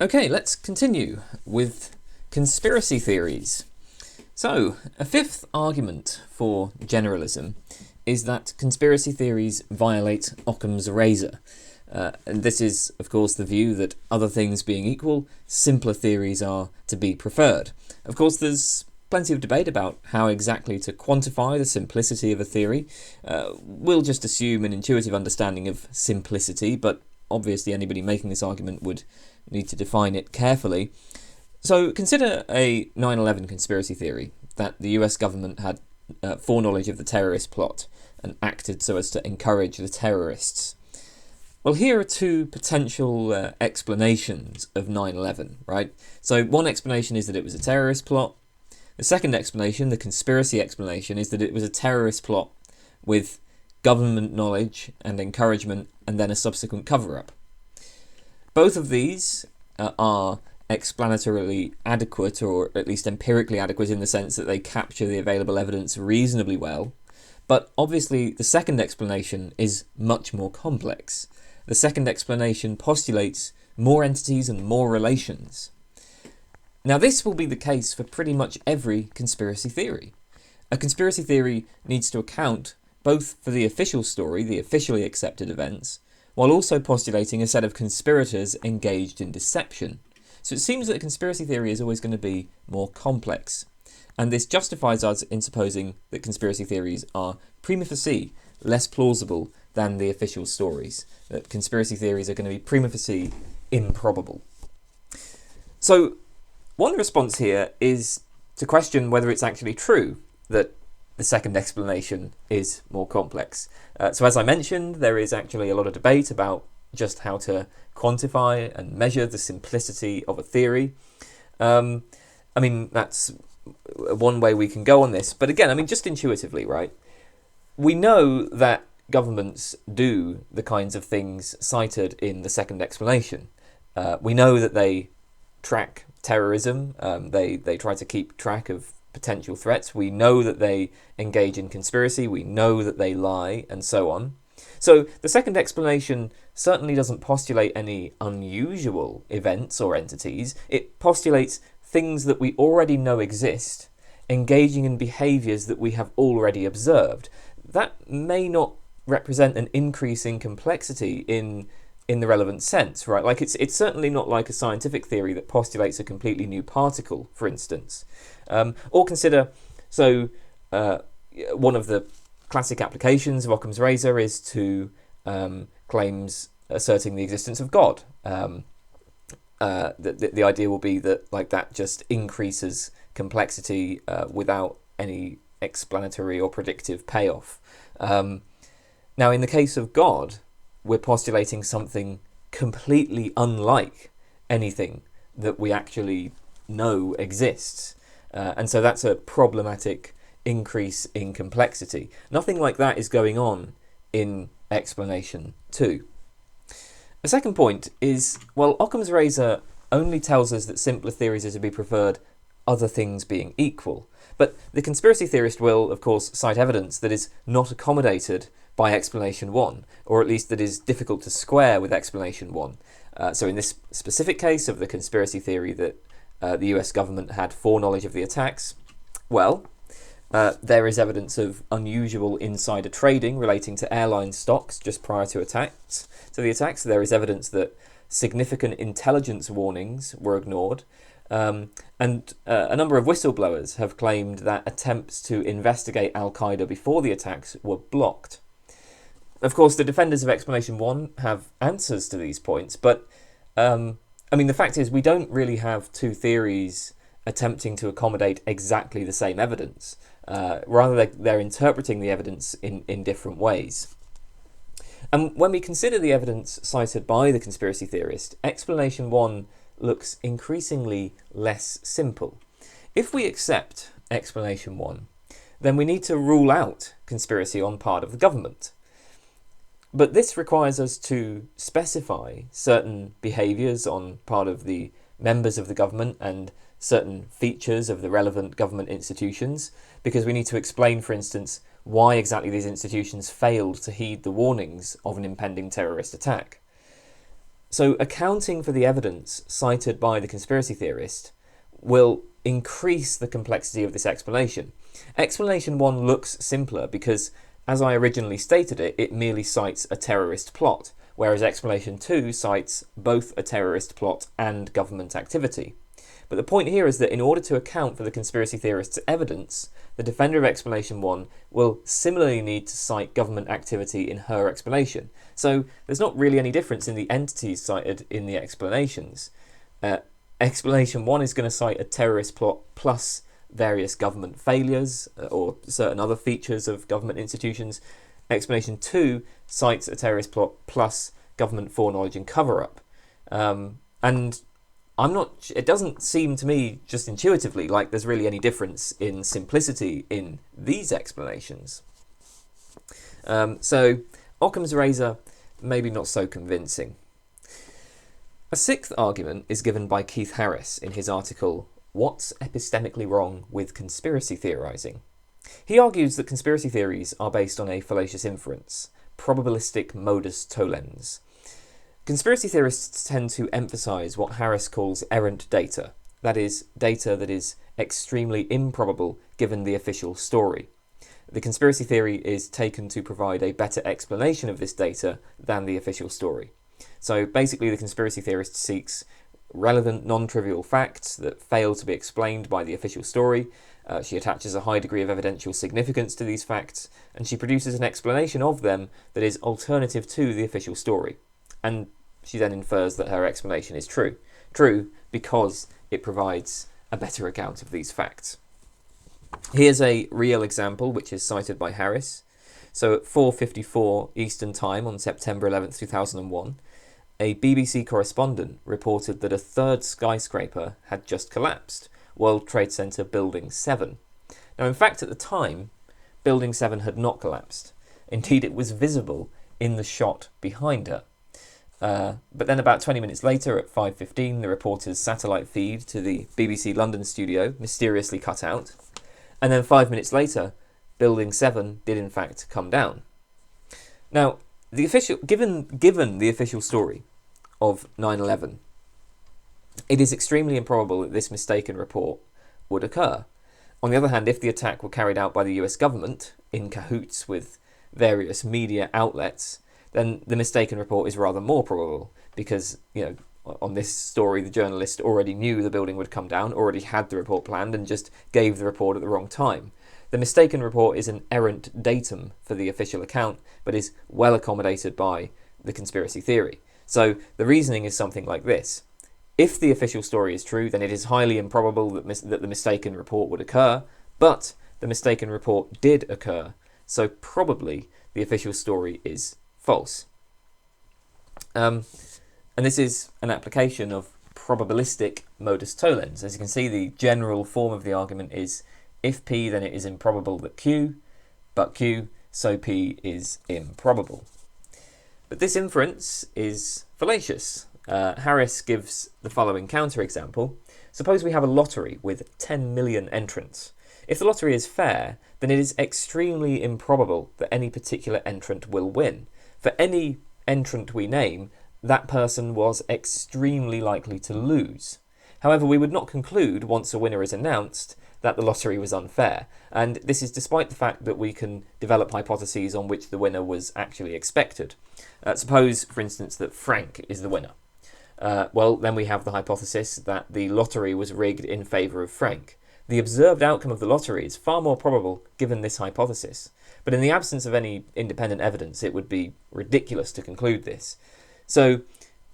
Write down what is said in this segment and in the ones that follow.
Okay, let's continue with conspiracy theories. So, a fifth argument for generalism is that conspiracy theories violate Occam's razor. And this is, of course, the view that, other things being equal, simpler theories are to be preferred. Of course, there's plenty of debate about how exactly to quantify the simplicity of a theory. We'll just assume an intuitive understanding of simplicity, but obviously anybody making this argument would need to define it carefully. So consider a 9/11 conspiracy theory that the US government had foreknowledge of the terrorist plot and acted so as to encourage the terrorists. Well, here are two potential explanations of 9/11, right? So one explanation is that it was a terrorist plot. The second explanation, the conspiracy explanation, is that it was a terrorist plot with government knowledge and encouragement and then a subsequent cover-up. Both of these are explanatorily adequate, or at least empirically adequate, in the sense that they capture the available evidence reasonably well. But obviously the second explanation is much more complex. The second explanation postulates more entities and more relations. Now, this will be the case for pretty much every conspiracy theory. A conspiracy theory needs to account both for the official story, the officially accepted events, while also postulating a set of conspirators engaged in deception. So it seems that a conspiracy theory is always going to be more complex. And this justifies us in supposing that conspiracy theories are prima facie less plausible than the official stories, that conspiracy theories are going to be prima facie improbable. So one response here is to question whether it's actually true that the second explanation is more complex. So as I mentioned, there is actually a lot of debate about just how to quantify and measure the simplicity of a theory. That's one way we can go on this. But again, just intuitively, right? We know that governments do the kinds of things cited in the second explanation. We know that they track terrorism. They try to keep track of potential threats. We know that they engage in conspiracy. We know that they lie, and so on. So the second explanation certainly doesn't postulate any unusual events or entities. It postulates things that we already know exist, engaging in behaviours that we have already observed. That may not represent an increase in complexity in the relevant sense, right? Like it's certainly not like a scientific theory that postulates a completely new particle, for instance. Or consider, one of the classic applications of Occam's razor is to claims asserting the existence of God. The idea will be that that just increases complexity without any explanatory or predictive payoff. Now, in the case of God, we're postulating something completely unlike anything that we actually know exists. And so that's a problematic increase in complexity. Nothing like that is going on in explanation 2. The second point is, well, Occam's razor only tells us that simpler theories are to be preferred, other things being equal. But the conspiracy theorist will, of course, cite evidence that is not accommodated by explanation 1, or at least that is difficult to square with explanation 1. So in this specific case of the conspiracy theory that the US government had foreknowledge of the attacks, well, there is evidence of unusual insider trading relating to airline stocks just prior to the attacks. There is evidence that significant intelligence warnings were ignored. And a number of whistleblowers have claimed that attempts to investigate Al-Qaeda before the attacks were blocked. Of course, the defenders of explanation 1 have answers to these points, but the fact is we don't really have two theories attempting to accommodate exactly the same evidence. Rather, they're interpreting the evidence in different ways. And when we consider the evidence cited by the conspiracy theorist, explanation 1 looks increasingly less simple. If we accept explanation 1, then we need to rule out conspiracy on part of the government. But this requires us to specify certain behaviours on part of the members of the government and certain features of the relevant government institutions, because we need to explain, for instance, why exactly these institutions failed to heed the warnings of an impending terrorist attack. So accounting for the evidence cited by the conspiracy theorist will increase the complexity of this explanation. Explanation 1 looks simpler because, as I originally stated it, it merely cites a terrorist plot, whereas explanation 2 cites both a terrorist plot and government activity. But the point here is that in order to account for the conspiracy theorist's evidence, the defender of explanation 1 will similarly need to cite government activity in her explanation. So there's not really any difference in the entities cited in the explanations. Explanation 1 is going to cite a terrorist plot plus various government failures or certain other features of government institutions. Explanation 2 cites a terrorist plot plus government foreknowledge and cover-up. And it doesn't seem to me just intuitively like there's really any difference in simplicity in these explanations. So Occam's razor, maybe not so convincing. A sixth argument is given by Keith Harris in his article, What's Epistemically Wrong with Conspiracy Theorizing? He argues that conspiracy theories are based on a fallacious inference, probabilistic modus tollens. Conspiracy theorists tend to emphasize what Harris calls errant data, that is, data that is extremely improbable given the official story. The conspiracy theory is taken to provide a better explanation of this data than the official story. So basically the conspiracy theorist seeks relevant, non-trivial facts that fail to be explained by the official story. She attaches a high degree of evidential significance to these facts, and she produces an explanation of them that is alternative to the official story. And she then infers that her explanation is true. True because it provides a better account of these facts. Here's a real example which is cited by Harris. So at 4:54 Eastern Time on September 11th, 2001, a BBC correspondent reported that a third skyscraper had just collapsed, World Trade Center Building 7. Now, in fact, at the time, Building 7 had not collapsed. Indeed, it was visible in the shot behind her. But then about 20 minutes later, at 5:15, the reporter's satellite feed to the BBC London studio mysteriously cut out. And then 5 minutes later, Building 7 did in fact come down. Now, given the official story of 9/11, it is extremely improbable that this mistaken report would occur. On the other hand, if the attack were carried out by the US government in cahoots with various media outlets, then the mistaken report is rather more probable because, on this story, the journalist already knew the building would come down, already had the report planned, and just gave the report at the wrong time. The mistaken report is an errant datum for the official account, but is well accommodated by the conspiracy theory. So the reasoning is something like this. If the official story is true, then it is highly improbable that the mistaken report would occur, but the mistaken report did occur, so probably the official story is false. And this is an application of probabilistic modus tollens. As you can see, the general form of the argument is if P, then it is improbable that Q, but Q, so P is improbable. But this inference is fallacious. Harris gives the following counterexample. Suppose we have a lottery with 10 million entrants. If the lottery is fair, then it is extremely improbable that any particular entrant will win. For any entrant we name, that person was extremely likely to lose. However, we would not conclude, once a winner is announced, that the lottery was unfair, and this is despite the fact that we can develop hypotheses on which the winner was actually expected. Suppose, for instance, that Frank is the winner. Well, then we have the hypothesis that the lottery was rigged in favour of Frank. The observed outcome of the lottery is far more probable given this hypothesis, but in the absence of any independent evidence, it would be ridiculous to conclude this. So,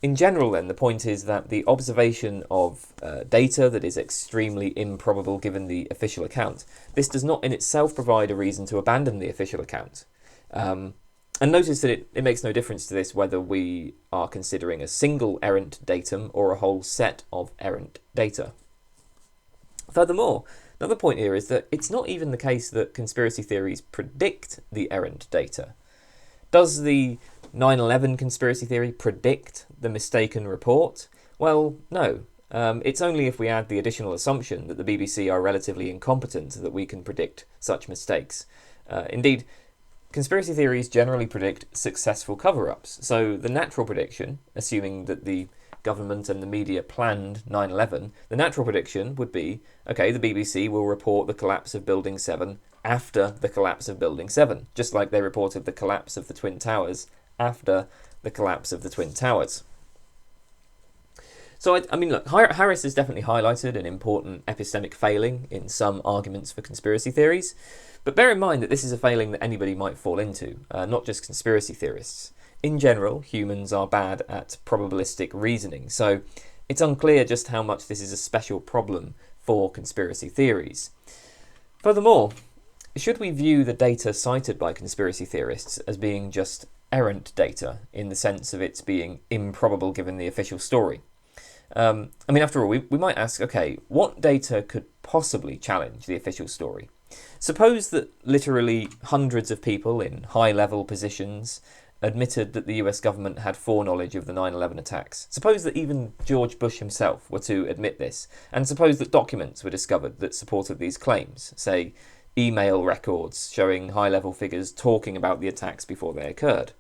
in general, then, the point is that the observation of data that is extremely improbable given the official account, this does not in itself provide a reason to abandon the official account. And notice that it makes no difference to this whether we are considering a single errant datum or a whole set of errant data. Furthermore, another point here is that it's not even the case that conspiracy theories predict the errant data. Does the 9/11 conspiracy theory predict the mistaken report? Well, no. It's only if we add the additional assumption that the BBC are relatively incompetent that we can predict such mistakes. Indeed, conspiracy theories generally predict successful cover-ups. So the natural prediction, assuming that the government and the media planned 9/11, the natural prediction would be, okay, the BBC will report the collapse of Building 7 after the collapse of Building 7, just like they reported the collapse of the Twin Towers after the collapse of the Twin Towers. So, I mean, look, Harris has definitely highlighted an important epistemic failing in some arguments for conspiracy theories, but bear in mind that this is a failing that anybody might fall into, not just conspiracy theorists. In general, humans are bad at probabilistic reasoning, so it's unclear just how much this is a special problem for conspiracy theories. Furthermore, should we view the data cited by conspiracy theorists as being just errant data, in the sense of its being improbable given the official story? I mean, after all, we might ask, okay, what data could possibly challenge the official story? Suppose that literally hundreds of people in high-level positions admitted that the US government had foreknowledge of the 9/11 attacks. Suppose that even George Bush himself were to admit this, and suppose that documents were discovered that supported these claims, say email records showing high-level figures talking about the attacks before they occurred.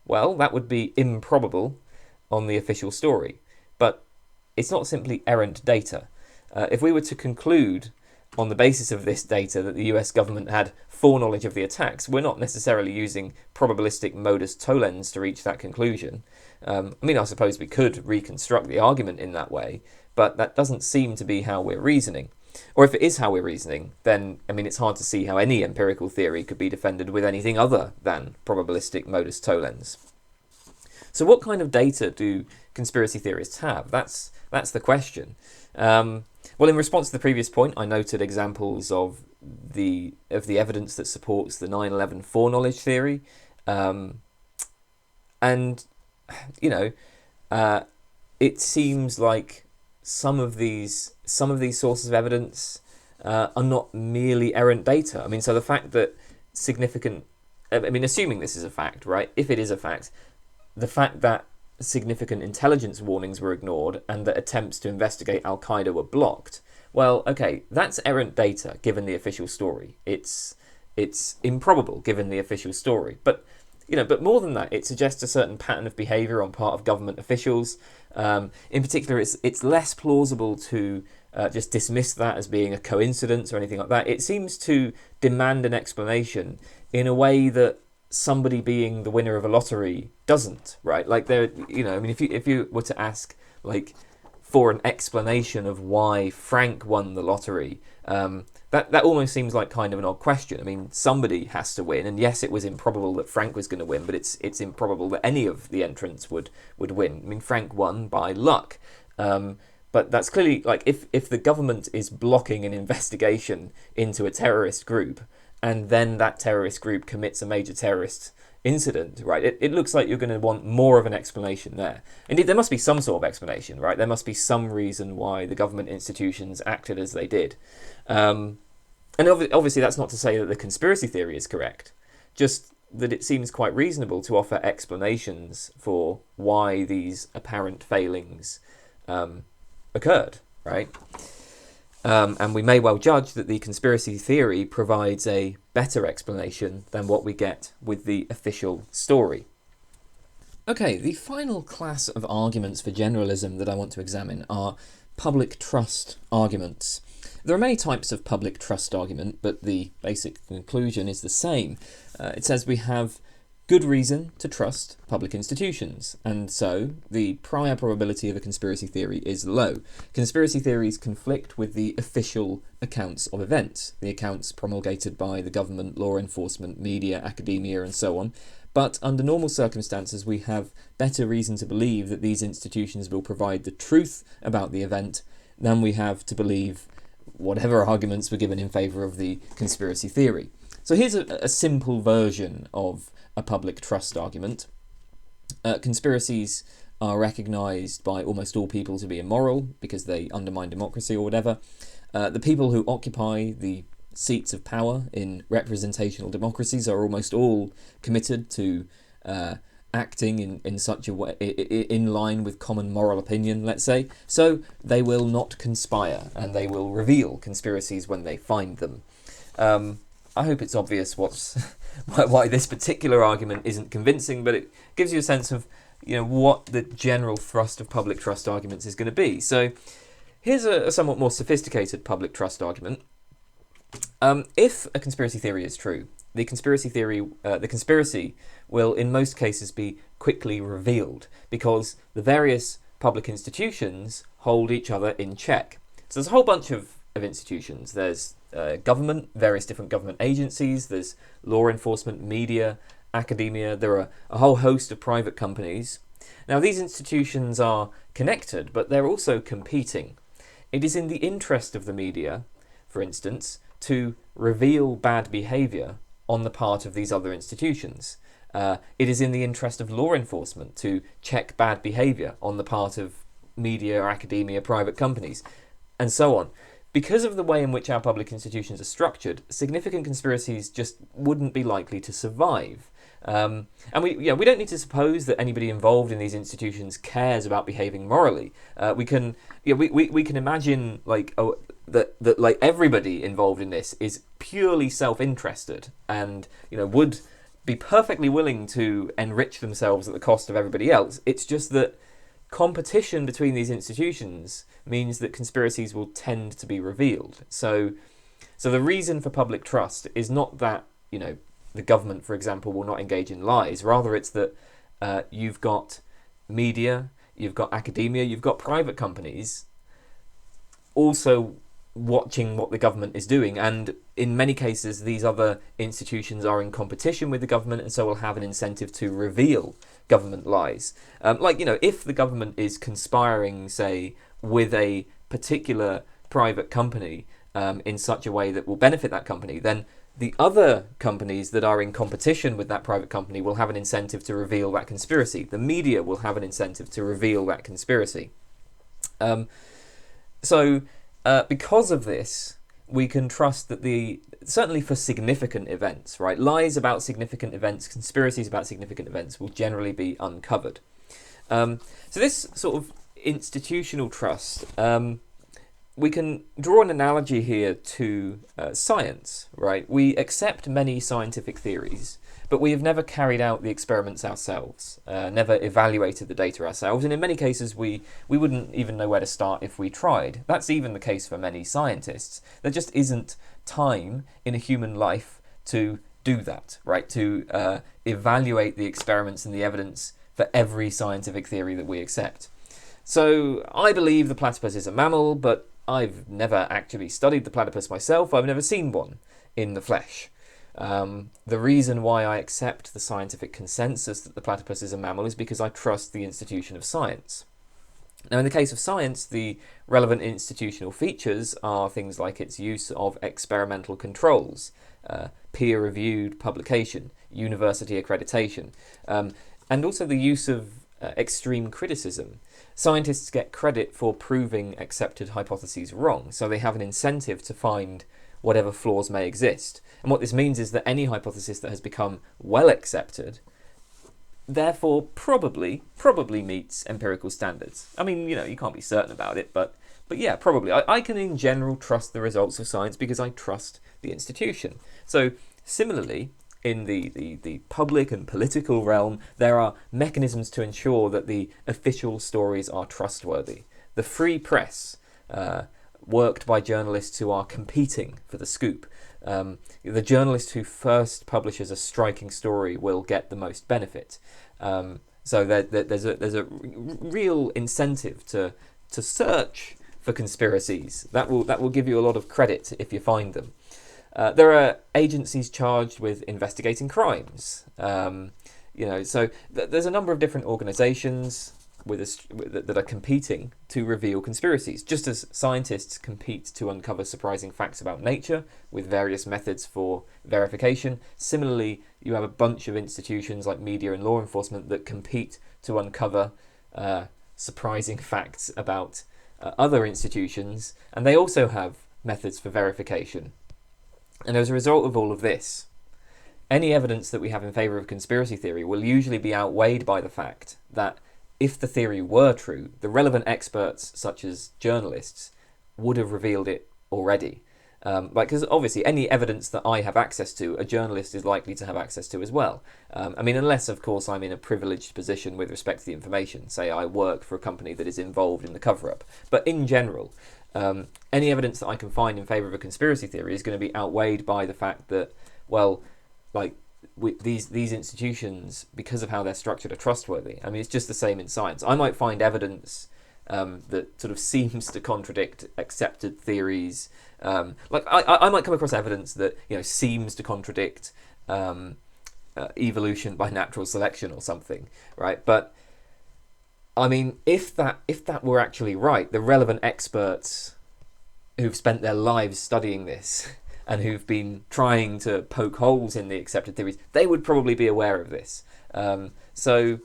Well, that would be improbable on the official story, but it's not simply errant data. If we were to conclude on the basis of this data that the US government had foreknowledge of the attacks, we're not necessarily using probabilistic modus tollens to reach that conclusion. I mean, I suppose we could reconstruct the argument in that way, but that doesn't seem to be how we're reasoning. Or if it is how we're reasoning, then, I mean, it's hard to see how any empirical theory could be defended with anything other than probabilistic modus tollens. So what kind of data do conspiracy theorists have? That's the question. Well, in response to the previous point, I noted examples of the evidence that supports the 9/11 foreknowledge theory, and you know, it seems like some of these sources of evidence are not merely errant data. I mean, so the fact that assuming this is a fact, right? If it is a fact, the fact that significant intelligence warnings were ignored and that attempts to investigate Al-Qaeda were blocked, well, okay, that's errant data given the official story. It's improbable given the official story. But more than that, it suggests a certain pattern of behaviour on part of government officials. In particular, it's less plausible to just dismiss that as being a coincidence or anything like that. It seems to demand an explanation in a way that somebody being the winner of a lottery doesn't, right? Like if you were to ask for an explanation of why Frank won the lottery, that almost seems like kind of an odd question. I mean, somebody has to win, and yes, it was improbable that Frank was going to win, but it's improbable that any of the entrants would win. I mean, Frank won by luck. But that's clearly, if the government is blocking an investigation into a terrorist group, and then that terrorist group commits a major terrorist incident, right? It looks like you're going to want more of an explanation there. Indeed, there must be some sort of explanation, right? There must be some reason why the government institutions acted as they did. And obviously that's not to say that the conspiracy theory is correct, just that it seems quite reasonable to offer explanations for why these apparent failings occurred, right? And we may well judge that the conspiracy theory provides a better explanation than what we get with the official story. Okay, the final class of arguments for generalism that I want to examine are public trust arguments. There are many types of public trust argument, but the basic conclusion is the same. It says we have good reason to trust public institutions, and so the prior probability of a conspiracy theory is low. Conspiracy theories conflict with the official accounts of events, the accounts promulgated by the government, law enforcement, media, academia, and so on. But under normal circumstances, we have better reason to believe that these institutions will provide the truth about the event than we have to believe whatever arguments were given in favour of the conspiracy theory. So here's a simple version of a public trust argument. Conspiracies are recognised by almost all people to be immoral because they undermine democracy or whatever. The people who occupy the seats of power in representational democracies are almost all committed to acting in such a way, in line with common moral opinion, let's say. So they will not conspire, and they will reveal conspiracies when they find them. I hope it's obvious what's why this particular argument isn't convincing, but it gives you a sense of what the general thrust of public trust arguments is going to be. So here's a somewhat more sophisticated public trust argument. If a conspiracy theory is true, the conspiracy will in most cases be quickly revealed because the various public institutions hold each other in check. So there's a whole bunch of institutions. There's government, various different government agencies, there's law enforcement, media, academia, there are a whole host of private companies. Now these institutions are connected, but they're also competing. It is in the interest of the media, for instance, to reveal bad behaviour on the part of these other institutions. It is in the interest of law enforcement to check bad behaviour on the part of media, academia, private companies, and so on. Because of the way in which our public institutions are structured, significant conspiracies just wouldn't be likely to survive. And we don't need to suppose that anybody involved in these institutions cares about behaving morally. We can imagine that like everybody involved in this is purely self-interested and would be perfectly willing to enrich themselves at the cost of everybody else. It's just that competition between these institutions means that conspiracies will tend to be revealed. So the reason for public trust is not that the government, for example, will not engage in lies. Rather, it's that you've got media, you've got academia, you've got private companies also watching what the government is doing, and in many cases these other institutions are in competition with the government and so will have an incentive to reveal government lies. If the government is conspiring, say, with a particular private company in such a way that will benefit that company, then the other companies that are in competition with that private company will have an incentive to reveal that conspiracy. The media will have an incentive to reveal that conspiracy. Because of this, we can trust that certainly for significant events, right? Lies about significant events, conspiracies about significant events will generally be uncovered. So this sort of institutional trust, we can draw an analogy here to science, right? We accept many scientific theories, but we have never carried out the experiments ourselves, never evaluated the data ourselves, and in many cases we wouldn't even know where to start if we tried. That's even the case for many scientists. There just isn't time in a human life to do that, right? To evaluate the experiments and the evidence for every scientific theory that we accept. So I believe the platypus is a mammal, but I've never actually studied the platypus myself. I've never seen one in the flesh. The reason why I accept the scientific consensus that the platypus is a mammal is because I trust the institution of science. Now, in the case of science, the relevant institutional features are things like its use of experimental controls, peer-reviewed publication, university accreditation, and also the use of extreme criticism. Scientists get credit for proving accepted hypotheses wrong, so they have an incentive to find whatever flaws may exist. And what this means is that any hypothesis that has become well accepted, therefore probably meets empirical standards. I mean, you can't be certain about it, but yeah, probably. I can in general trust the results of science because I trust the institution. So similarly, in the public and political realm, there are mechanisms to ensure that the official stories are trustworthy. The free press, worked by journalists who are competing for the scoop. The journalist who first publishes a striking story will get the most benefit. So there's a real incentive to search for conspiracies. That will give you a lot of credit if you find them. There are agencies charged with investigating crimes. So there's a number of different organisations that are competing to reveal conspiracies, just as scientists compete to uncover surprising facts about nature with various methods for verification. Similarly, you have a bunch of institutions like media and law enforcement that compete to uncover surprising facts about other institutions, and they also have methods for verification. And as a result of all of this, any evidence that we have in favour of conspiracy theory will usually be outweighed by the fact that if the theory were true, the relevant experts, such as journalists, would have revealed it already. Because obviously any evidence that I have access to, a journalist is likely to have access to as well. Unless, of course, I'm in a privileged position with respect to the information. Say I work for a company that is involved in the cover-up. But in general, any evidence that I can find in favour of a conspiracy theory is going to be outweighed by the fact that, these institutions, because of how they're structured, are trustworthy. It's just the same in science. I might find evidence that sort of seems to contradict accepted theories. I might come across evidence that seems to contradict evolution by natural selection or something, right? But if that were actually right, the relevant experts who've spent their lives studying this and who've been trying to poke holes in the accepted theories, they would probably be aware of this. So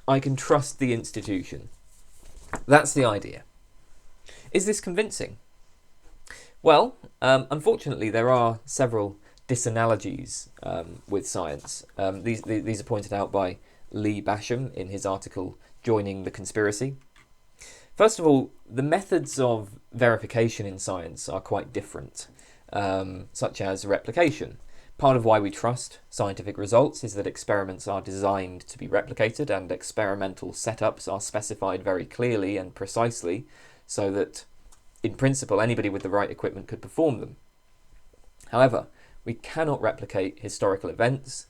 I can trust the institution. That's the idea. Is this convincing? Well, unfortunately, there are several disanalogies with science. These are pointed out by Lee Basham in his article Joining the Conspiracy. First of all, the methods of verification in science are quite different, such as replication. Part of why we trust scientific results is that experiments are designed to be replicated and experimental setups are specified very clearly and precisely so that, in principle, anybody with the right equipment could perform them. However, we cannot replicate historical events,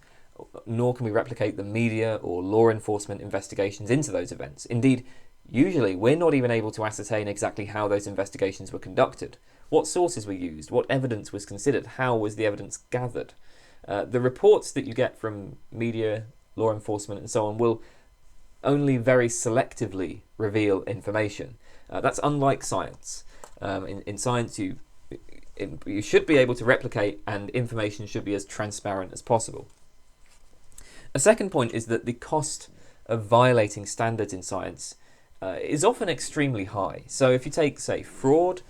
nor can we replicate the media or law enforcement investigations into those events. Indeed, usually we're not even able to ascertain exactly how those investigations were conducted, what sources were used, what evidence was considered, how was the evidence gathered. The reports that you get from media, law enforcement and so on will only very selectively reveal information. That's unlike science. In science, you should be able to replicate, and information should be as transparent as possible. A second point is that the cost of violating standards in science is often extremely high. So if you take, say, fraud,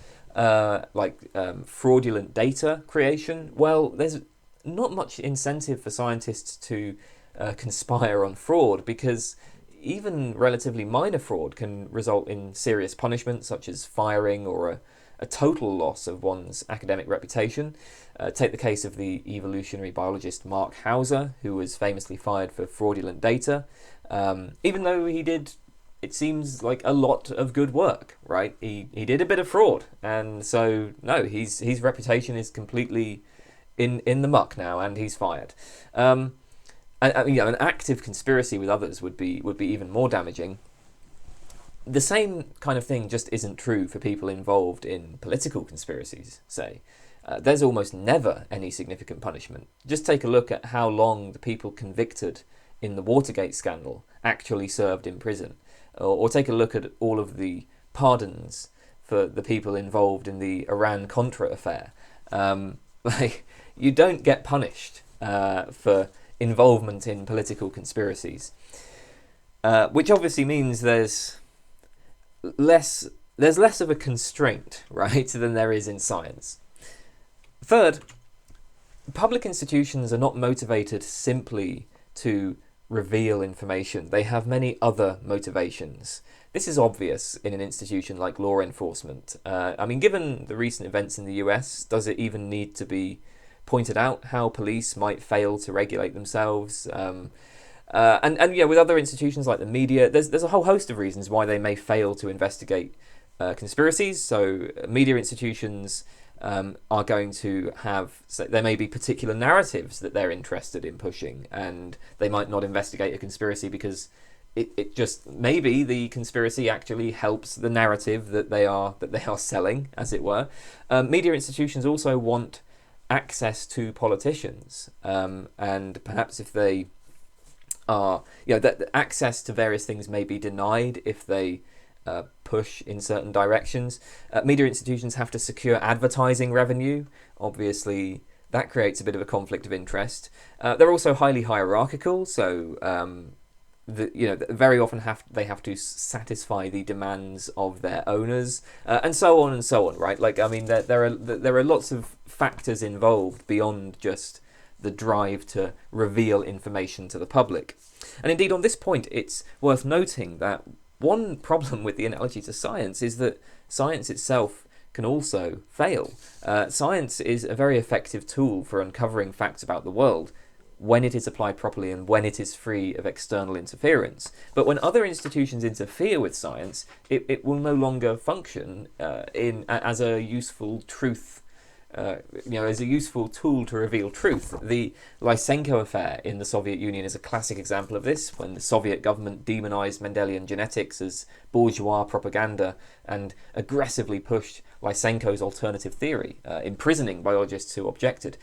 fraudulent data creation, well, there's not much incentive for scientists to conspire on fraud, because even relatively minor fraud can result in serious punishment, such as firing or a total loss of one's academic reputation. Take the case of the evolutionary biologist Mark Hauser, who was famously fired for fraudulent data, even though he did, it seems like, a lot of good work, right? He did a bit of fraud, and so no, his reputation is completely in the muck now, and he's fired. An active conspiracy with others would be even more damaging. The same kind of thing just isn't true for people involved in political conspiracies, say. There's almost never any significant punishment. Just take a look at how long the people convicted in the Watergate scandal actually served in prison. Or take a look at all of the pardons for the people involved in the Iran-Contra affair. You don't get punished for involvement in political conspiracies, which obviously means there's less of a constraint, right, than there is in science. Third, public institutions are not motivated simply to reveal information. They have many other motivations. This is obvious in an institution like law enforcement. Given the recent events in the US, does it even need to be pointed out how police might fail to regulate themselves? With other institutions like the media, there's a whole host of reasons why they may fail to investigate conspiracies. So media institutions are going to have, so there may be particular narratives that they're interested in pushing, and they might not investigate a conspiracy because it just, maybe the conspiracy actually helps the narrative that they are selling, as it were. Media institutions also want access to politicians, and perhaps if they are, that access to various things may be denied if they push in certain directions. Media institutions have to secure advertising revenue. Obviously, that creates a bit of a conflict of interest. They're also highly hierarchical, so very often they have to satisfy the demands of their owners, and so on and so on. Right? There are lots of factors involved beyond just the drive to reveal information to the public. And indeed, on this point, it's worth noting that one problem with the analogy to science is that science itself can also fail. Science is a very effective tool for uncovering facts about the world when it is applied properly and when it is free of external interference. But when other institutions interfere with science, it will no longer function as a useful truth. As a useful tool to reveal truth. The Lysenko affair in the Soviet Union is a classic example of this, when the Soviet government demonized Mendelian genetics as bourgeois propaganda and aggressively pushed Lysenko's alternative theory, imprisoning biologists who objected.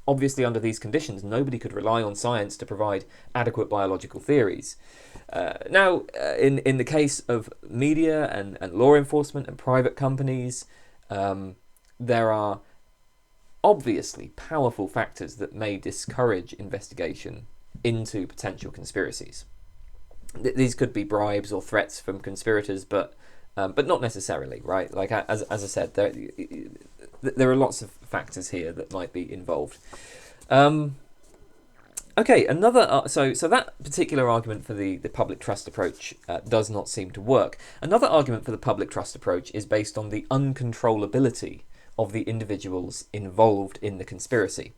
Obviously, under these conditions, nobody could rely on science to provide adequate biological theories. Now, in the case of media and law enforcement and private companies, there are obviously powerful factors that may discourage investigation into potential conspiracies. These could be bribes or threats from conspirators, but not necessarily, right? Like as I said, there are lots of factors here that might be involved. Okay, another so that particular argument for the public trust approach does not seem to work. Another argument for the public trust approach is based on the uncontrollability of the individuals involved in the conspiracy.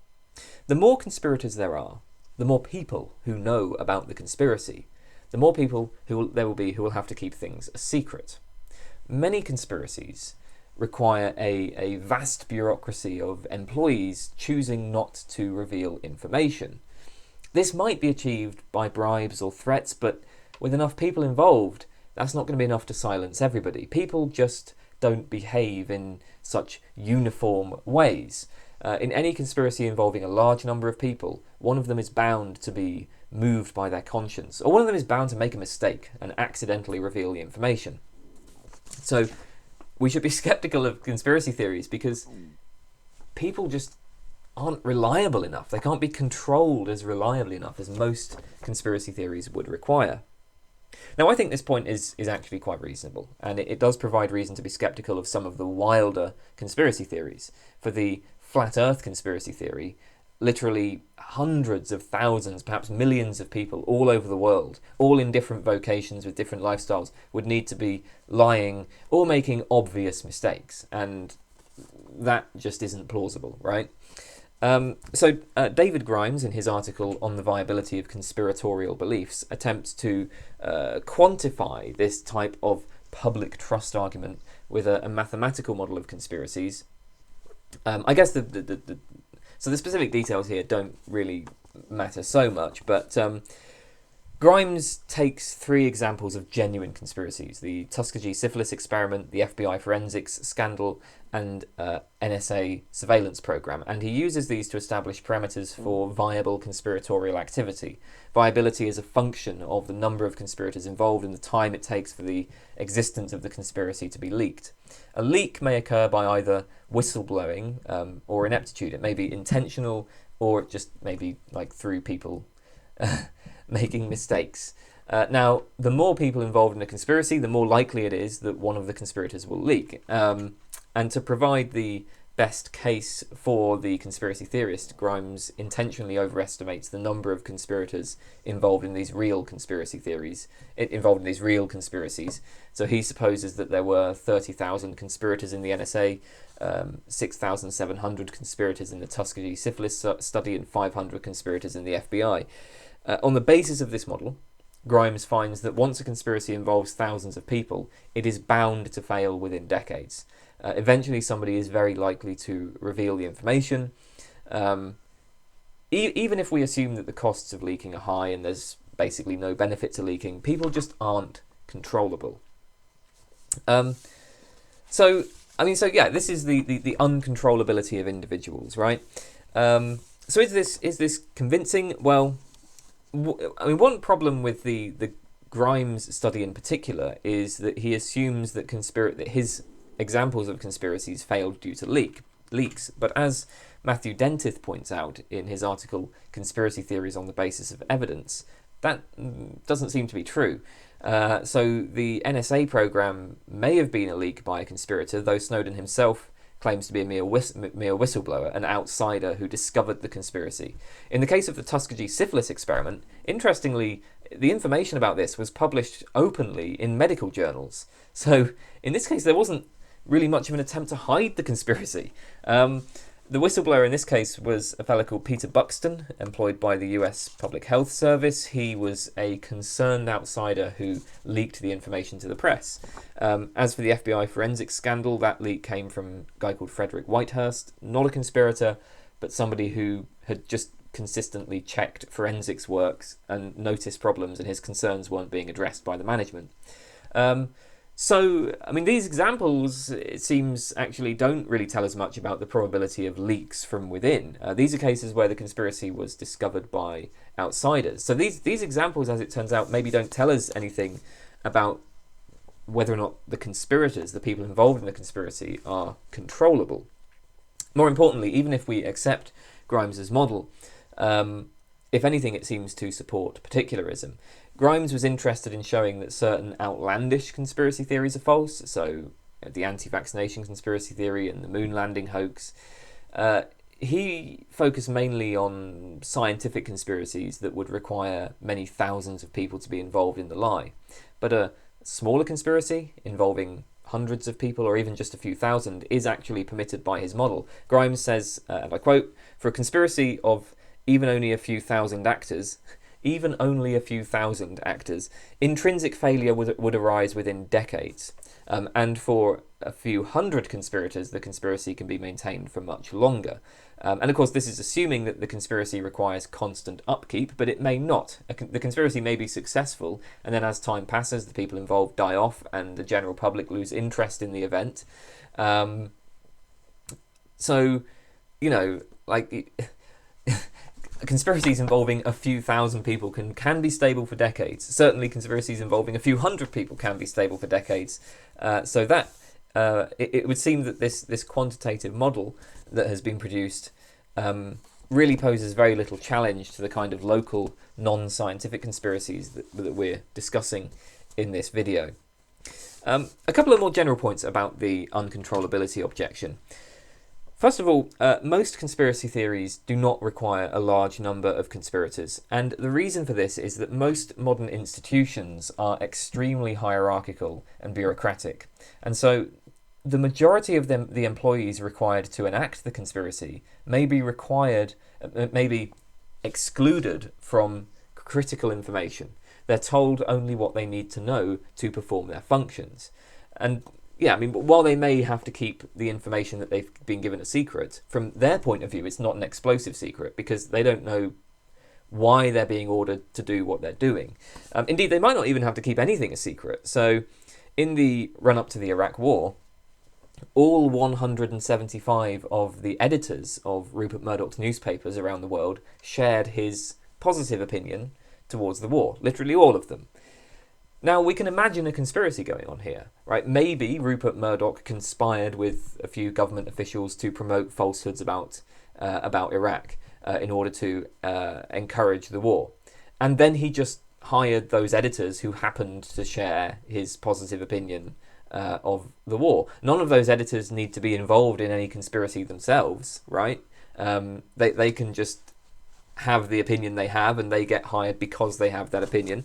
The more conspirators there are, the more people who know about the conspiracy, the more people there will be who will have to keep things a secret. Many conspiracies require a vast bureaucracy of employees choosing not to reveal information. This might be achieved by bribes or threats, but with enough people involved, that's not going to be enough to silence everybody. People just don't behave in such uniform ways. In any conspiracy involving a large number of people, one of them is bound to be moved by their conscience, or one of them is bound to make a mistake and accidentally reveal the information. So we should be skeptical of conspiracy theories because people just aren't reliable enough. They can't be controlled as reliably enough as most conspiracy theories would require. Now, I think this point is actually quite reasonable, and it does provide reason to be skeptical of some of the wilder conspiracy theories. For the flat earth conspiracy theory, literally hundreds of thousands, perhaps millions of people all over the world, all in different vocations with different lifestyles, would need to be lying or making obvious mistakes, and that just isn't plausible, right? So David Grimes, in his article on the viability of conspiratorial beliefs, attempts to quantify this type of public trust argument with a mathematical model of conspiracies. I guess so the specific details here don't really matter so much, but Grimes takes three examples of genuine conspiracies: the Tuskegee syphilis experiment, the FBI forensics scandal, and NSA surveillance program, and he uses these to establish parameters for viable conspiratorial activity. Viability is a function of the number of conspirators involved and the time it takes for the existence of the conspiracy to be leaked. A leak may occur by either whistleblowing or ineptitude. It may be intentional, or just maybe like through people making mistakes. Now, the more people involved in a conspiracy, the more likely it is that one of the conspirators will leak. And to provide the best case for the conspiracy theorist, Grimes intentionally overestimates the number of conspirators involved in these real conspiracies. So he supposes that there were 30,000 conspirators in the NSA, 6,700 conspirators in the Tuskegee syphilis study, and 500 conspirators in the FBI. On the basis of this model, Grimes finds that once a conspiracy involves thousands of people, it is bound to fail within decades. Eventually, somebody is very likely to reveal the information. Even if we assume that the costs of leaking are high and there's basically no benefit to leaking, people just aren't controllable. So this is the uncontrollability of individuals, right? So is this convincing? Well, one problem with the Grimes study in particular is that he assumes that his examples of conspiracies failed due to leaks. But as Matthew Dentith points out in his article Conspiracy Theories on the Basis of Evidence, that doesn't seem to be true. So the NSA program may have been a leak by a conspirator, though Snowden himself claims to be a mere whistleblower, an outsider who discovered the conspiracy. In the case of the Tuskegee syphilis experiment, interestingly, the information about this was published openly in medical journals. So in this case, there wasn't really much of an attempt to hide the conspiracy. The whistleblower in this case was a fellow called Peter Buxton, employed by the US Public Health Service. He was a concerned outsider who leaked the information to the press. As for the FBI forensics scandal, that leak came from a guy called Frederick Whitehurst, not a conspirator, but somebody who had just consistently checked forensics works and noticed problems, and his concerns weren't being addressed by the management. So, I mean, these examples, it seems, actually don't really tell us much about the probability of leaks from within. These are cases where the conspiracy was discovered by outsiders. So these examples, as it turns out, maybe don't tell us anything about whether or not the conspirators, the people involved in the conspiracy, are controllable. More importantly, even if we accept Grimes's model, if anything, it seems to support particularism. Grimes was interested in showing that certain outlandish conspiracy theories are false, so the anti-vaccination conspiracy theory and the moon landing hoax. He focused mainly on scientific conspiracies that would require many thousands of people to be involved in the lie. But a smaller conspiracy involving hundreds of people or even just a few thousand is actually permitted by his model. Grimes says, and I quote, "For a conspiracy of even only a few thousand actors, intrinsic failure would arise within decades. And for a few hundred conspirators, the conspiracy can be maintained for much longer." And of course, this is assuming that the conspiracy requires constant upkeep, but it may not. The conspiracy may be successful, and then as time passes, the people involved die off, and the general public lose interest in the event. So, you know, like... conspiracies involving a few thousand people can be stable for decades. Certainly conspiracies involving a few hundred people can be stable for decades. So that it would seem that this quantitative model that has been produced really poses very little challenge to the kind of local non-scientific conspiracies that we're discussing in this video. A couple of more general points about the uncontrollability objection. First of all, most conspiracy theories do not require a large number of conspirators, and the reason for this is that most modern institutions are extremely hierarchical and bureaucratic, and so the majority of the employees required to enact the conspiracy may be excluded from critical information. They're told only what they need to know to perform their functions. And yeah, I mean, while they may have to keep the information that they've been given a secret, from their point of view, it's not an explosive secret because they don't know why they're being ordered to do what they're doing. Indeed, they might not even have to keep anything a secret. So in the run-up to the Iraq War, all 175 of the editors of Rupert Murdoch's newspapers around the world shared his positive opinion towards the war, literally all of them. Now, we can imagine a conspiracy going on here, right? Maybe Rupert Murdoch conspired with a few government officials to promote falsehoods about Iraq in order to encourage the war. And then he just hired those editors who happened to share his positive opinion of the war. None of those editors need to be involved in any conspiracy themselves, right? They can just have the opinion they have, and they get hired because they have that opinion.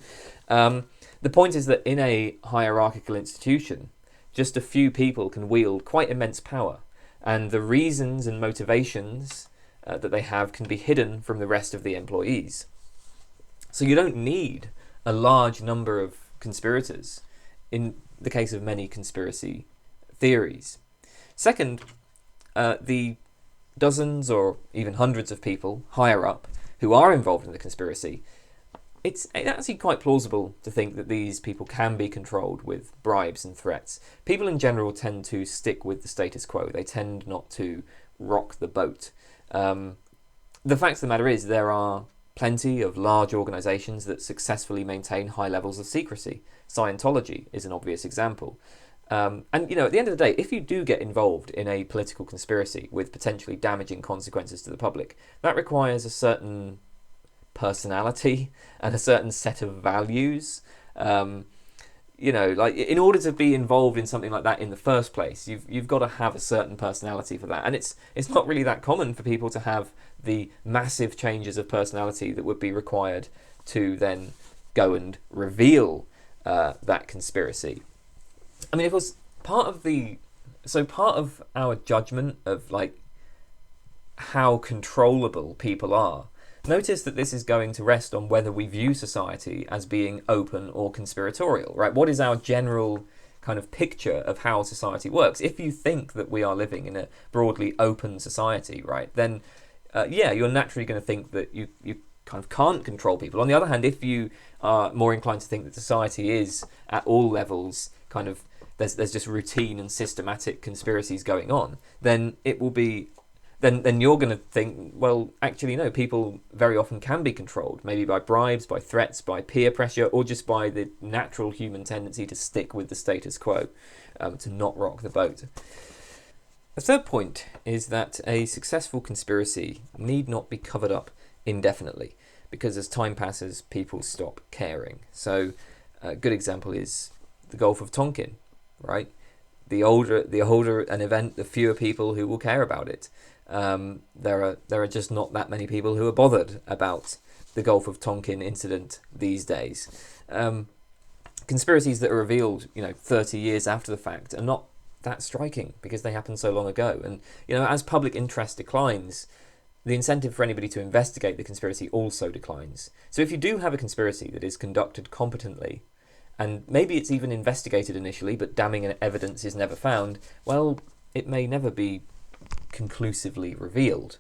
The point is that in a hierarchical institution, just a few people can wield quite immense power, and the reasons and motivations that they have can be hidden from the rest of the employees. So you don't need a large number of conspirators in the case of many conspiracy theories. Second, the dozens or even hundreds of people higher up who are involved in the conspiracy, it's actually quite plausible to think that these people can be controlled with bribes and threats. People in general tend to stick with the status quo. They tend not to rock the boat. The fact of the matter is there are plenty of large organisations that successfully maintain high levels of secrecy. Scientology is an obvious example. And, you know, at the end of the day, if you do get involved in a political conspiracy with potentially damaging consequences to the public, that requires a certain personality and a certain set of values. You know, like in order to be involved in something like that in the first place, you've got to have a certain personality for that. And it's not really that common for people to have the massive changes of personality that would be required to then go and reveal that conspiracy. I mean, it was part of the So part of our judgment of like how controllable people are, notice that this is going to rest on whether we view society as being open or conspiratorial, right? What is our general kind of picture of how society works? If you think that we are living in a broadly open society, right, then yeah, you're naturally going to think that you kind of can't control people. On the other hand, if you are more inclined to think that society is at all levels kind of there's just routine and systematic conspiracies going on, then it will be then you're going to think, well, actually no, people very often can be controlled, maybe by bribes, by threats, by peer pressure, or just by the natural human tendency to stick with the status quo, to not rock the boat. The third point is that a successful conspiracy need not be covered up indefinitely, because as time passes, people stop caring. So a good example is the Gulf of Tonkin, right? The older an event, the fewer people who will care about it. There are just not that many people who are bothered about the Gulf of Tonkin incident these days. Conspiracies that are revealed, 30 years after the fact are not that striking because they happened so long ago. And as public interest declines, the incentive for anybody to investigate the conspiracy also declines. So if you do have a conspiracy that is conducted competently, and maybe it's even investigated initially, but damning evidence is never found, well, it may never be conclusively revealed.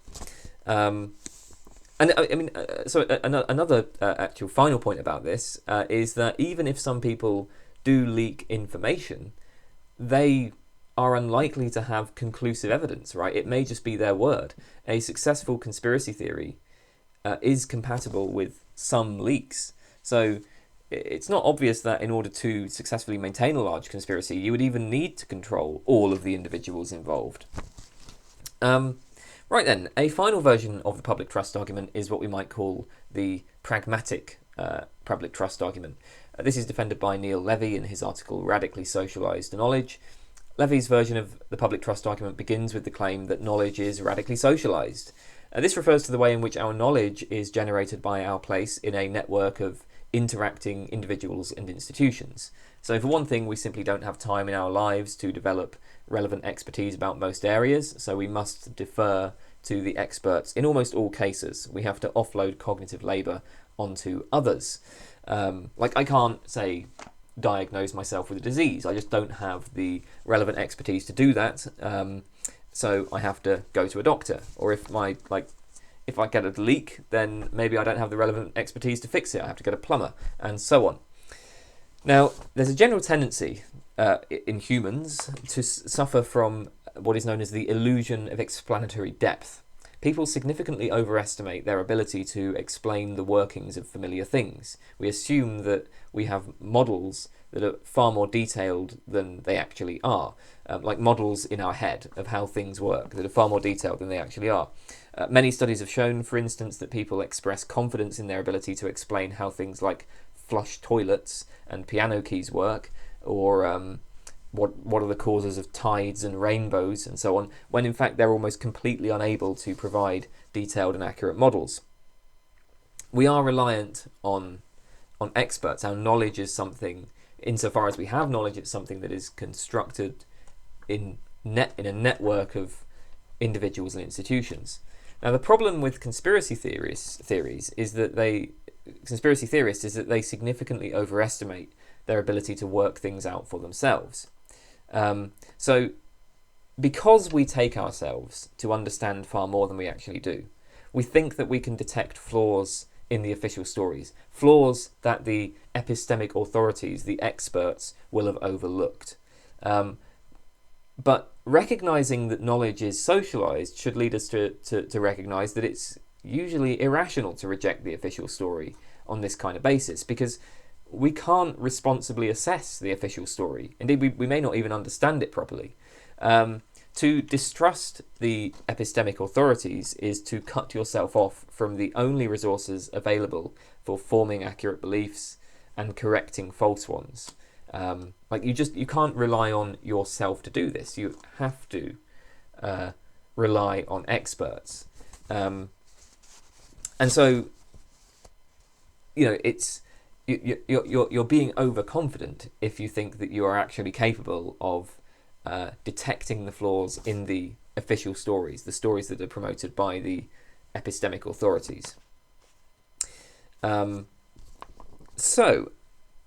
And I mean, so another actual final point about this is that even if some people do leak information, they are unlikely to have conclusive evidence, right? It may just be their word. A successful conspiracy theory is compatible with some leaks. So it's not obvious that in order to successfully maintain a large conspiracy, you would even need to control all of the individuals involved. Right then, a final version of the public trust argument is what we might call the pragmatic public trust argument. This is defended by Neil Levy in his article Radically Socialized Knowledge. Levy's version of the public trust argument begins with the claim that knowledge is radically socialized. This refers to the way in which our knowledge is generated by our place in a network of interacting individuals and institutions. So for one thing, we simply don't have time in our lives to develop relevant expertise about most areas, so we must defer to the experts in almost all cases. We have to offload cognitive labour onto others. Like I can't, say, diagnose myself with a disease. I just don't have the relevant expertise to do that. So I have to go to a doctor. Or if I get a leak, then maybe I don't have the relevant expertise to fix it. I have to get a plumber, and so on. Now, there's a general tendency in humans to suffer from what is known as the illusion of explanatory depth. People significantly overestimate their ability to explain the workings of familiar things. We assume that we have models that are far more detailed than they actually are, like models in our head of how things work that are far more detailed than they actually are. Many studies have shown, for instance, that people express confidence in their ability to explain how things like flush toilets and piano keys work, or what are the causes of tides and rainbows and so on, when in fact they're almost completely unable to provide detailed and accurate models. We are reliant on experts. Our knowledge is something, insofar as we have knowledge, it's something that is constructed in a network of individuals and institutions. Now, the problem with conspiracy theories is that they significantly overestimate their ability to work things out for themselves. So because we take ourselves to understand far more than we actually do, we think that we can detect flaws in the official stories, flaws that the epistemic authorities, the experts, will have overlooked. But recognizing that knowledge is socialized should lead us to recognize that it's usually irrational to reject the official story on this kind of basis, because we can't responsibly assess the official story. Indeed, we may not even understand it properly. To distrust the epistemic authorities is to cut yourself off from the only resources available for forming accurate beliefs and correcting false ones. You can't rely on yourself to do this. You have to rely on experts. And so, it's you're being overconfident if you think that you are actually capable of detecting the flaws in the official stories, the stories that are promoted by the epistemic authorities. So,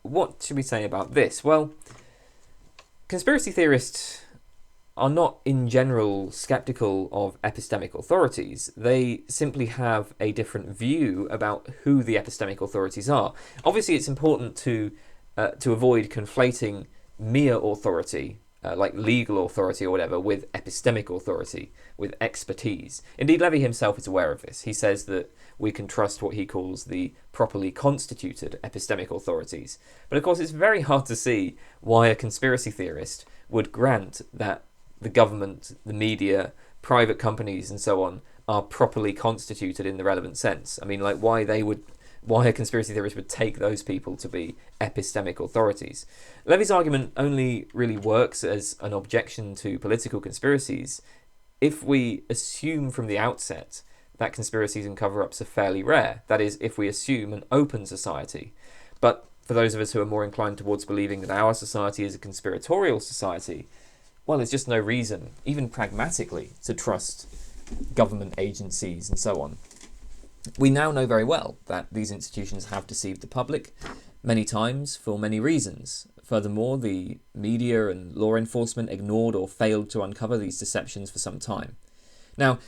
what should we say about this? Well, conspiracy theorists are not in general skeptical of epistemic authorities. They simply have a different view about who the epistemic authorities are. Obviously, it's important to avoid conflating mere authority, like legal authority or whatever, with epistemic authority, with expertise. Indeed, Levy himself is aware of this. He says that we can trust what he calls the properly constituted epistemic authorities. But of course, it's very hard to see why a conspiracy theorist would grant that the government, the media, private companies and so on are properly constituted in the relevant sense. I mean, like why a conspiracy theorist would take those people to be epistemic authorities. Levy's argument only really works as an objection to political conspiracies if we assume from the outset that conspiracies and cover-ups are fairly rare. That is, if we assume an open society. But for those of us who are more inclined towards believing that our society is a conspiratorial society, well, there's just no reason, even pragmatically, to trust government agencies and so on. We now know very well that these institutions have deceived the public many times for many reasons. Furthermore, the media and law enforcement ignored or failed to uncover these deceptions for some time. Now,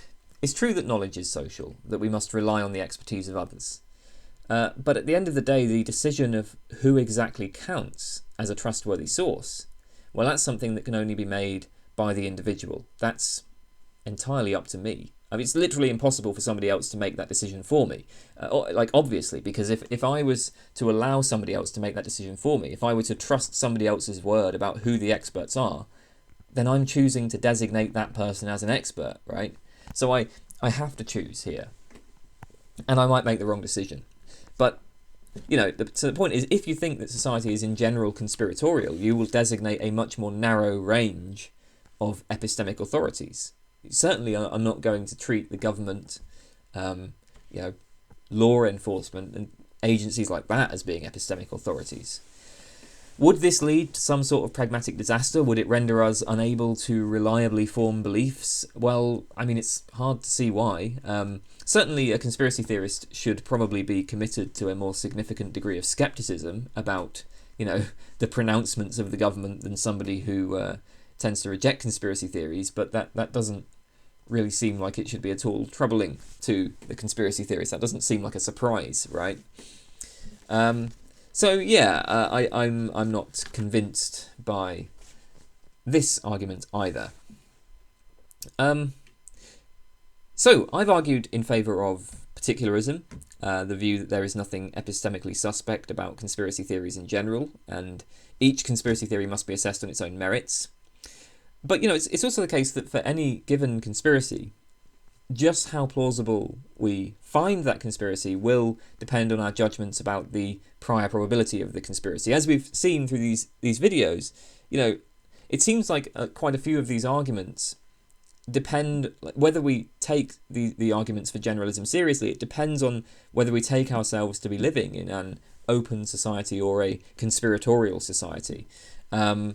it's true that knowledge is social, that we must rely on the expertise of others. But at the end of the day, the decision of who exactly counts as a trustworthy source, well, that's something that can only be made by the individual. That's entirely up to me. I mean, it's literally impossible for somebody else to make that decision for me. Obviously, because if I was to allow somebody else to make that decision for me, if I were to trust somebody else's word about who the experts are, then I'm choosing to designate that person as an expert, right? So I have to choose here. And I might make the wrong decision. But so the point is, if you think that society is in general conspiratorial, you will designate a much more narrow range of epistemic authorities. You certainly are not going to treat the government, law enforcement and agencies like that as being epistemic authorities. Would this lead to some sort of pragmatic disaster? Would it render us unable to reliably form beliefs? Well, I mean, it's hard to see why. Certainly, a conspiracy theorist should probably be committed to a more significant degree of skepticism about, the pronouncements of the government than somebody who tends to reject conspiracy theories, but that doesn't really seem like it should be at all troubling to the conspiracy theorist. That doesn't seem like a surprise, right? I'm not convinced by this argument either. So I've argued in favour of particularism, the view that there is nothing epistemically suspect about conspiracy theories in general, and each conspiracy theory must be assessed on its own merits. But, it's also the case that for any given conspiracy, just how plausible we find that conspiracy will depend on our judgments about the prior probability of the conspiracy. As we've seen through these videos, it seems like quite a few of these arguments depend, whether we take the arguments for generalism seriously, it depends on whether we take ourselves to be living in an open society or a conspiratorial society. So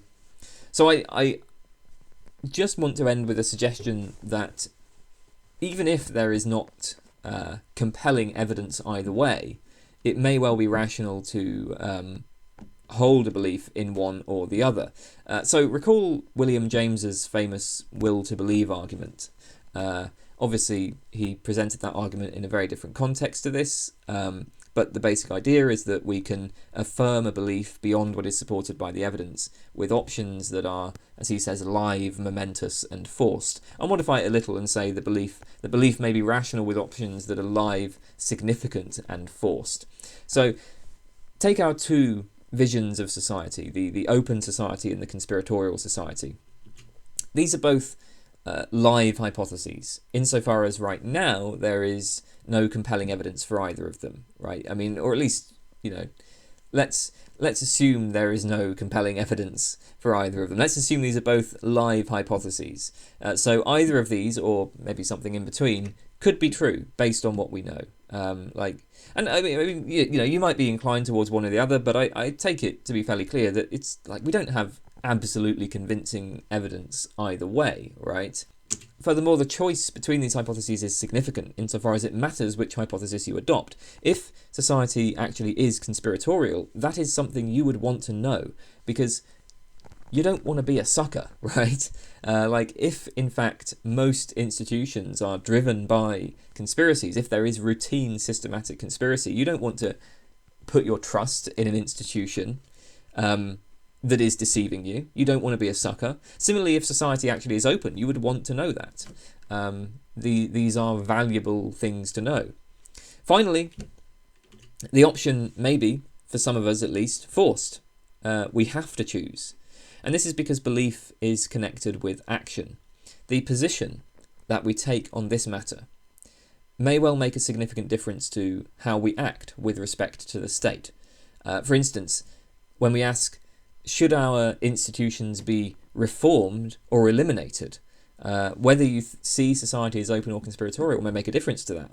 I just want to end with a suggestion that even if there is not compelling evidence either way, it may well be rational to hold a belief in one or the other. So recall William James's famous will to believe argument. Obviously, he presented that argument in a very different context to this, but the basic idea is that we can affirm a belief beyond what is supported by the evidence with options that are, as he says, live, momentous, and forced. I'll modify it a little and say the belief may be rational with options that are live, significant, and forced. So take our two visions of society, the open society and the conspiratorial society. These are both live hypotheses, insofar as right now there is no compelling evidence for either of them, right? I mean, or at least, let's assume there is no compelling evidence for either of them. Let's assume these are both live hypotheses. So either of these, or maybe something in between, could be true based on what we know. You might be inclined towards one or the other, but I take it to be fairly clear that it's like we don't have absolutely convincing evidence either way, right? Furthermore, the choice between these hypotheses is significant insofar as it matters which hypothesis you adopt. If society actually is conspiratorial, that is something you would want to know, because you don't want to be a sucker, right? Like, if in fact most institutions are driven by conspiracies, if there is routine systematic conspiracy, you don't want to put your trust in an institution that is deceiving you. You don't want to be a sucker. Similarly, if society actually is open, you would want to know that. These are valuable things to know. Finally, the option may be, for some of us at least, forced. We have to choose. And this is because belief is connected with action. The position that we take on this matter may well make a significant difference to how we act with respect to the state. For instance, when we ask, should our institutions be reformed or eliminated? Whether you see society as open or conspiratorial may make a difference to that.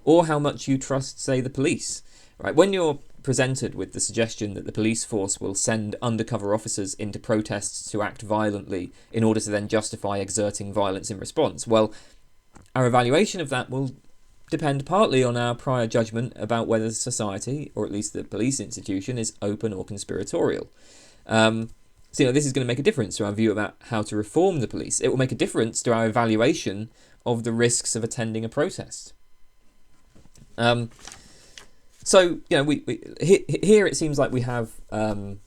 Or how much you trust, say, the police. Right? When you're presented with the suggestion that the police force will send undercover officers into protests to act violently in order to then justify exerting violence in response, well, our evaluation of that will depend partly on our prior judgment about whether society, or at least the police institution, is open or conspiratorial. So, this is going to make a difference to our view about how to reform the police. It will make a difference to our evaluation of the risks of attending a protest. So, here it seems like we have an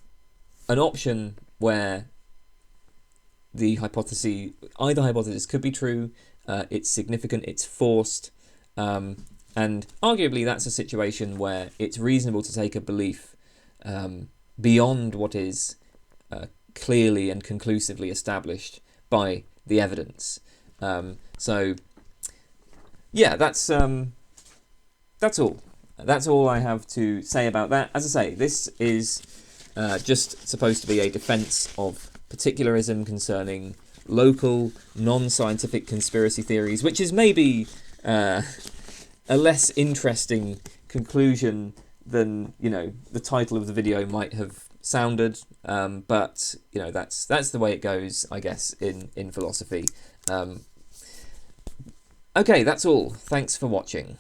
option where either hypothesis could be true, it's significant, it's forced, and arguably that's a situation where it's reasonable to take a belief beyond what is clearly and conclusively established by the evidence. So, yeah, that's all. That's all I have to say about that. As I say, this is just supposed to be a defense of particularism concerning local, non-scientific conspiracy theories, which is maybe a less interesting conclusion than, the title of the video might have sounded. But, that's the way it goes, I guess, in philosophy. Okay, that's all. Thanks for watching.